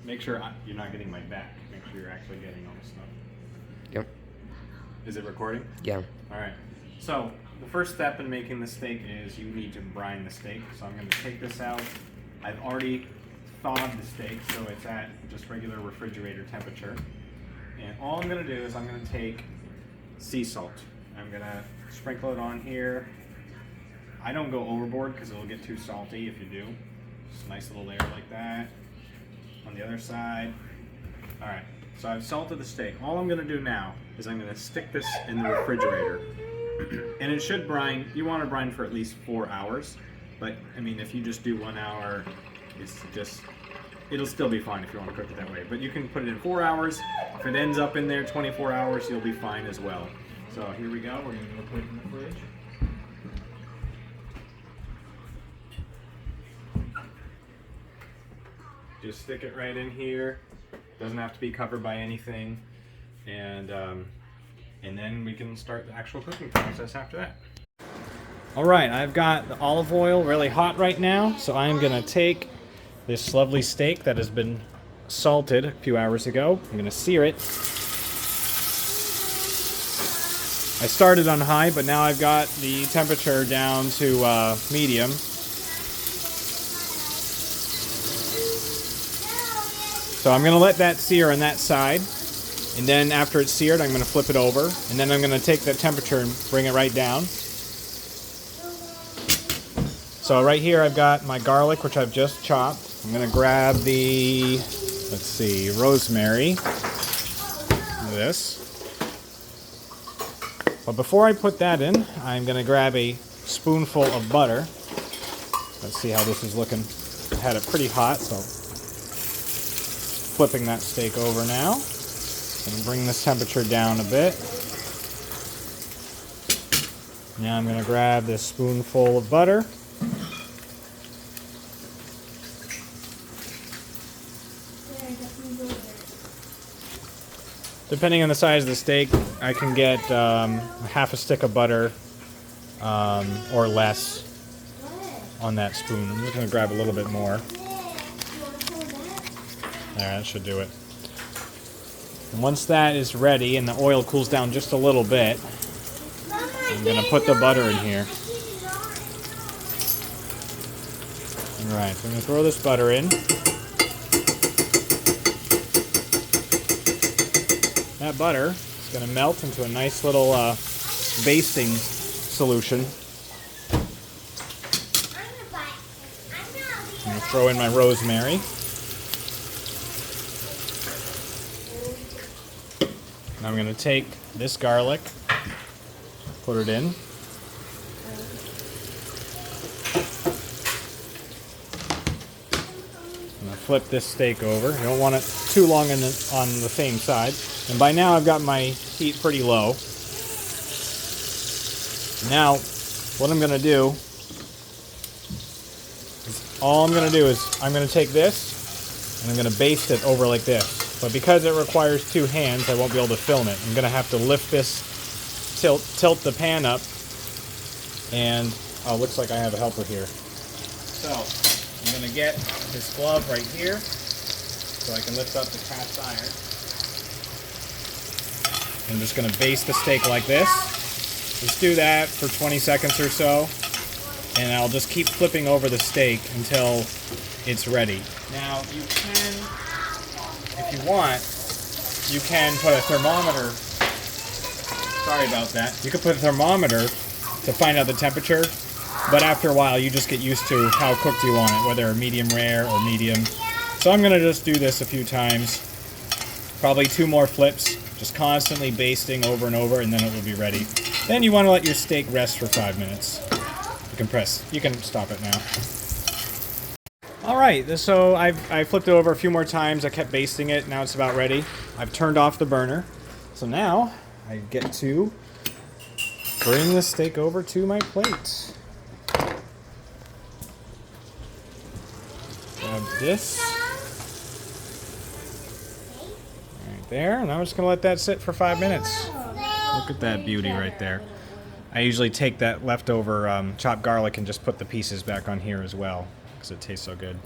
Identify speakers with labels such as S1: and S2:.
S1: Make sure you're not getting my back. Make sure you're actually getting all the stuff.
S2: Yep.
S1: Is it recording?
S2: Yeah.
S1: All right. So the first step in making the steak is you need to brine the steak. So I'm going to take this out. I've already thawed the steak, so it's at just regular refrigerator temperature. And all I'm going to do is I'm going to take sea salt. I'm going to sprinkle it on here. I don't go overboard because it'll get too salty if you do. Just a nice little layer like that. On the other side. All right, so I've salted the steak. All I'm gonna do now is I'm gonna stick this in the refrigerator. And it should brine, you wanna brine for at least 4 hours. But I mean, if you just do 1 hour, it'll still be fine if you wanna cook it that way. But you can put it in 4 hours. If it ends up in there 24 hours, you'll be fine as well. So here we go, we're gonna go put it in the fridge. Just stick it right in here. Doesn't have to be covered by anything, and then we can start the actual cooking process after that. All right, I've got the olive oil really hot right now, so I'm gonna take this lovely steak that has been salted a few hours ago. I'm gonna sear it. I started on high, but now I've got the temperature down to medium. So I'm going to let that sear on that side, and then after it's seared, I'm going to flip it over, and then I'm going to take that temperature and bring it right down. So right here I've got my garlic, which I've just chopped. I'm going to grab the, let's see, rosemary, this. But before I put that in, I'm going to grab a spoonful of butter. Let's see how this is looking. I had it pretty hot, so flipping that steak over now. Gonna bring this temperature down a bit. Now I'm gonna grab this spoonful of butter. Depending on the size of the steak, I can get half a stick of butter or less on that spoon. I'm just gonna grab a little bit more. There, that should do it. And once that is ready and the oil cools down just a little bit, I'm going to put the butter in here. Alright, so I'm going to throw this butter in. That butter is going to melt into a nice little basting solution. I'm going to throw in my rosemary. I'm going to take this garlic, put it in. I'm going to flip this steak over. You don't want it too long on the same side. And by now I've got my heat pretty low. Now, what I'm going to do is, I'm going to take this and I'm going to baste it over like this. But because it requires two hands, I won't be able to film it. I'm going to have to lift this, tilt the pan up, and looks like I have a helper here. So I'm going to get this glove right here so I can lift up the cast iron. I'm just going to baste the steak like this. Just do that for 20 seconds or so, and I'll just keep flipping over the steak until it's ready. Now you can, if you want, you can put a thermometer. Sorry about that. You could put a thermometer to find out the temperature, but after a while you just get used to how cooked you want it, whether medium rare or medium. So I'm going to just do this a few times, probably 2 more flips, just constantly basting over and over, and then it will be ready. Then you want to let your steak rest for 5 minutes. You can stop it now. Alright, so I flipped it over a few more times. I kept basting it. Now it's about ready. I've turned off the burner. So now I get to bring the steak over to my plate. Grab this. Right there. And I'm just going to let that sit for 5 minutes. Look at that beauty right there. I usually take that leftover chopped garlic and just put the pieces back on here as well, because it tastes so good.